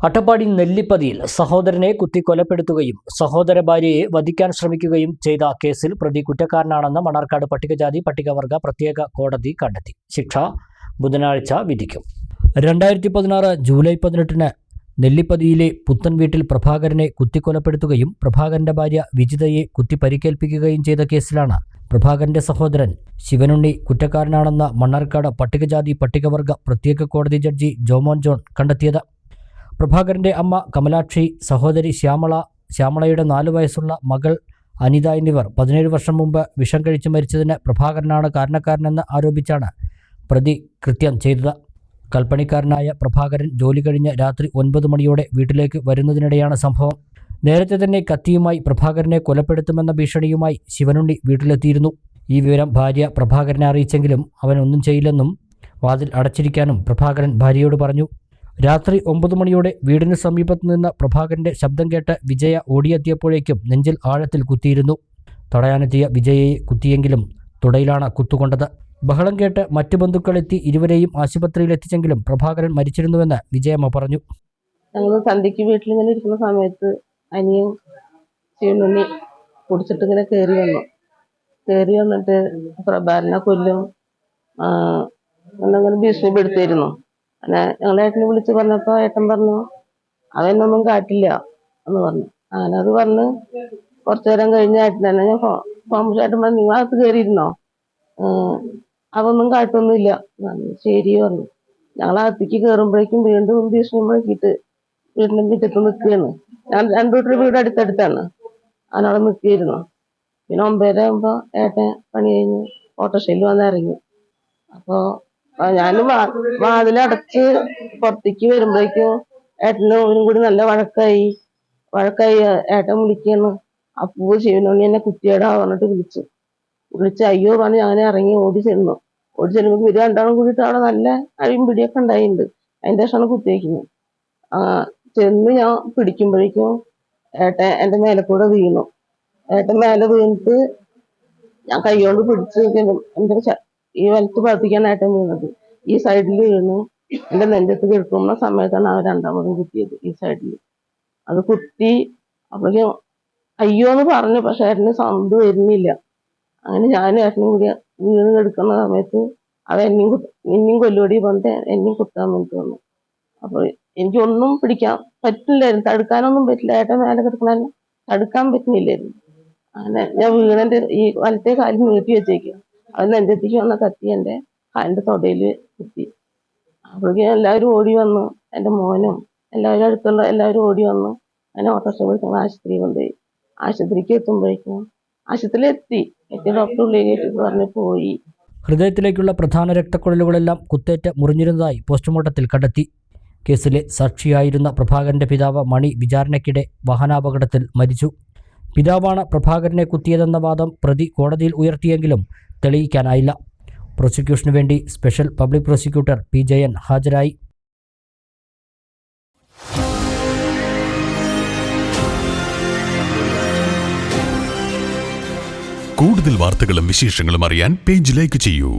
അട്ടപ്പാടി നെല്ലിപ്പതിയിൽ സഹോദരനെ കുത്തിക്കൊലപ്പെടുത്തുകയും സഹോദര ഭാര്യയെ വധിക്കാൻ ശ്രമിക്കുകയും ചെയ്ത കേസിൽ പ്രതി കുറ്റക്കാരനാണെന്ന് മണ്ണാർക്കാട് പട്ടികജാതി പട്ടികവർഗ പ്രത്യേക കോടതി കണ്ടെത്തി. ശിക്ഷ ബുധനാഴ്ച വിധിക്കും. 2016 ജൂലൈ 18 നെല്ലിപ്പതിയിലെ പുത്തൻ വീട്ടിൽ പ്രഭാകരനെ കുത്തിക്കൊലപ്പെടുത്തുകയും പ്രഭാകരന്റെ ഭാര്യ വിജിതയെ കുത്തി പരിക്കേൽപ്പിക്കുകയും ചെയ്ത കേസിലാണ് പ്രഭാകരന്റെ സഹോദരൻ ശിവനുണ്ണി കുറ്റക്കാരനാണെന്ന് മണ്ണാർക്കാട് പട്ടികജാതി പട്ടികവർഗ പ്രത്യേക കോടതി ജഡ്ജി ജോമോൻ ജോൺ കണ്ടെത്തിയത്. പ്രഭാകരന്റെ അമ്മ കമലാക്ഷി, സഹോദരി ശ്യാമളയുടെ 4 വയസ്സുള്ള മകൾ അനിത എന്നിവർ 17 വർഷം മുമ്പ് വിഷം കഴിച്ച് മരിച്ചതിന് പ്രഭാകരനാണ് കാരണക്കാരനെന്ന് ആരോപിച്ചാണ് പ്രതി കൃത്യം ചെയ്തത്. കൽപ്പണിക്കാരനായ പ്രഭാകരൻ ജോലി കഴിഞ്ഞ് രാത്രി 9 മണിയോടെ വീട്ടിലേക്ക് വരുന്നതിനിടെയാണ് സംഭവം. നേരത്തെ തന്നെ കത്തിയുമായി പ്രഭാകരനെ കൊലപ്പെടുത്തുമെന്ന ഭീഷണിയുമായി ശിവനുണ്ണി വീട്ടിലെത്തിയിരുന്നു. ഈ വിവരം ഭാര്യ പ്രഭാകരനെ അറിയിച്ചെങ്കിലും അവൻ ഒന്നും ചെയ്യില്ലെന്നും വാതിൽ അടച്ചിരിക്കാനും പ്രഭാകരൻ ഭാര്യയോട് പറഞ്ഞു. രാത്രി 9 മണിയോടെ വീടിന് സമീപത്ത് നിന്ന് പ്രഭാകരന്റെ ശബ്ദം കേട്ട് വിജയ ഓടിയെത്തിയപ്പോഴേക്കും നെഞ്ചിൽ ആഴത്തിൽ കുത്തിയിരുന്നു. തടയാനെത്തിയ വിജയയെ കുത്തിയെങ്കിലും തുടയിലാണ് കുത്തുകൊണ്ടത്. ബഹളം കേട്ട് മറ്റു ബന്ധുക്കളെത്തി ഇരുവരെയും ആശുപത്രിയിൽ എത്തിച്ചെങ്കിലും പ്രഭാകരൻ മരിച്ചിരുന്നുവെന്ന് വിജയമ്മ പറഞ്ഞു. ഞങ്ങൾ സന്ധ്യയ്ക്ക് വീട്ടിലിങ്ങനെ ഇരിക്കുന്ന സമയത്ത് അനിയും ശിവനുണ്ണി കുടിച്ചിട്ട് ഇങ്ങനെ കയറി വന്നിട്ട് പ്രഭാകരനെ കൊല്ലും എന്നങ്ങനെ ഭീഷണിപ്പെടുത്തിയിരുന്നു. അങ്ങനെ ഞങ്ങളെ ഏട്ടനെ വിളിച്ച് പറഞ്ഞപ്പോൾ ഏട്ടൻ പറഞ്ഞു അവനൊന്നും കാട്ടില്ല എന്ന് പറഞ്ഞു. അങ്ങനെ അത് പറഞ്ഞ് കുറച്ചു നേരം കഴിഞ്ഞ ഏട്ടൻ തന്നെ ഞാൻ ഏട്ടൻ പറഞ്ഞു നിങ്ങളകത്ത് കയറിയിരുന്നോ, അതൊന്നും കാട്ടൊന്നുമില്ല ശരി പറഞ്ഞു. ഞങ്ങളകത്തേക്ക് കയറുമ്പോഴേക്കും വീണ്ടും ഭീഷണി മുഴക്കിയിട്ട് വീടിന്റെ മുറ്റത്ത് നിൽക്കുകയാണ്. ഞാൻ 2 വീട്ടിൽ വീട് അടുത്തടുത്താണ്. അതിനവിടെ നിൽക്കുകയായിരുന്നു. പിന്നെ 9:30 ആകുമ്പോൾ ഏട്ടൻ പണി കഴിഞ്ഞ് ഓട്ടോറിക്ഷയിൽ വന്നിറങ്ങി. അപ്പോൾ ഞാൻ വാതിലടച്ച് പുറത്തേക്ക് വരുമ്പോഴേക്കും ഏട്ടനും അവനും കൂടി നല്ല വഴക്കായി ഏട്ടൻ വിളിക്കുന്നു. അപ്പൂ ശിവനുണ്ണി എന്നെ കുത്തിയടാ പറഞ്ഞിട്ട് വിളിച്ച് അയ്യോ പറഞ്ഞ് അങ്ങനെ ഇറങ്ങി ഓടി ചെല്ലുമ്പോൾ ഇവര് രണ്ടാളും കൂടിയിട്ട് അവിടെ നല്ല അഴിയും പിടിയൊക്കെ ഉണ്ടായിട്ടുണ്ട്. അതിൻ്റെ ശേഷമാണ് കുത്തിവെക്കുന്നത്. ചെന്ന് ഞാൻ പിടിക്കുമ്പോഴേക്കും ഏട്ടൻ എൻ്റെ മേലെ കൂടെ വീണു. ഏട്ടൻ മേലെ വീണിട്ട് ഞാൻ കൈകൊണ്ട് പിടിച്ച് എൻ്റെ ഈ വലത്ത് ഭാഗത്തേക്കാണ് ഏട്ടൻ വീണത്. ഈ സൈഡിൽ വീണു എൻ്റെ നെഞ്ചത്ത് കിടക്കുന്ന സമയത്താണ് അവർ രണ്ടാമതും കുത്തിയത്. ഈ സൈഡിൽ അത് കുത്തി അപ്പോഴേക്കും അയ്യോ എന്ന് പറഞ്ഞു. പക്ഷെ ഏട്ടന് സൗണ്ട് വരുന്നില്ല. അങ്ങനെ ഞാനും ഏട്ടനും കൂടി വീണ് കിടക്കുന്ന സമയത്ത് അവൻ എന്നെയും കൊല്ലുപടി പറഞ്ഞിട്ട് എന്നെയും കുത്താൻ വേണ്ടി വന്നു. അപ്പോൾ എനിക്കൊന്നും പിടിക്കാൻ പറ്റില്ലായിരുന്നു, തടുക്കാനൊന്നും പറ്റില്ല. ഏട്ടൻ മേലെ കിടക്കണ തടുക്കാൻ പറ്റുന്നില്ലായിരുന്നു. അങ്ങനെ ഞാൻ വീണന്റെ ഈ വലത്തെ കാലിൽ നീട്ടി വെച്ചേക്കുക. അത് നെഞ്ചത്തേക്ക് വന്ന കത്തി എൻ്റെ കാലിൻ്റെ തൊടയിൽ കുത്തി. അപ്പോഴേക്കും എല്ലാവരും ഓടി വന്നു. എൻ്റെ മോനും എല്ലാവരും അടുത്തുള്ള എല്ലാവരും ഓടി വന്നു. അങ്ങനെ ഓട്ടോറിക്ഷ വിളിച്ച് ആശുപത്രിയിൽ കൊണ്ടുപോയി. ആശുപത്രിക്ക് എത്തുമ്പോഴേക്കും ആശുപത്രിയിൽ എത്തി ഡോക്ടർ ഉള്ളിലേക്ക് പറഞ്ഞ് പോയി. ഹൃദയത്തിലേക്കുള്ള പ്രധാന രക്തക്കുഴലുകളെല്ലാം കുത്തേറ്റ് മുറിഞ്ഞിരുന്നതായി പോസ്റ്റ്മോർട്ടത്തിൽ കണ്ടെത്തി. കേസിലെ സാക്ഷിയായിരുന്ന പ്രഭാകരന്റെ പിതാവ് മണി വിചാരണയ്ക്കിടെ വാഹനാപകടത്തിൽ മരിച്ചു. പിതാവാണ് പ്രഭാകരനെ കുത്തിയതെന്ന വാദം പ്രതി കോടതിയിൽ ഉയർത്തിയെങ്കിലും തെളിയിക്കാനായില്ല. പ്രോസിക്യൂഷനു വേണ്ടി special public prosecutor P Jayan ഹാജരായി. കൂടുതൽ വാർത്തകളും വിശേഷങ്ങളും അറിയാൻ പേജ് ലൈക്ക് ചെയ്യൂ.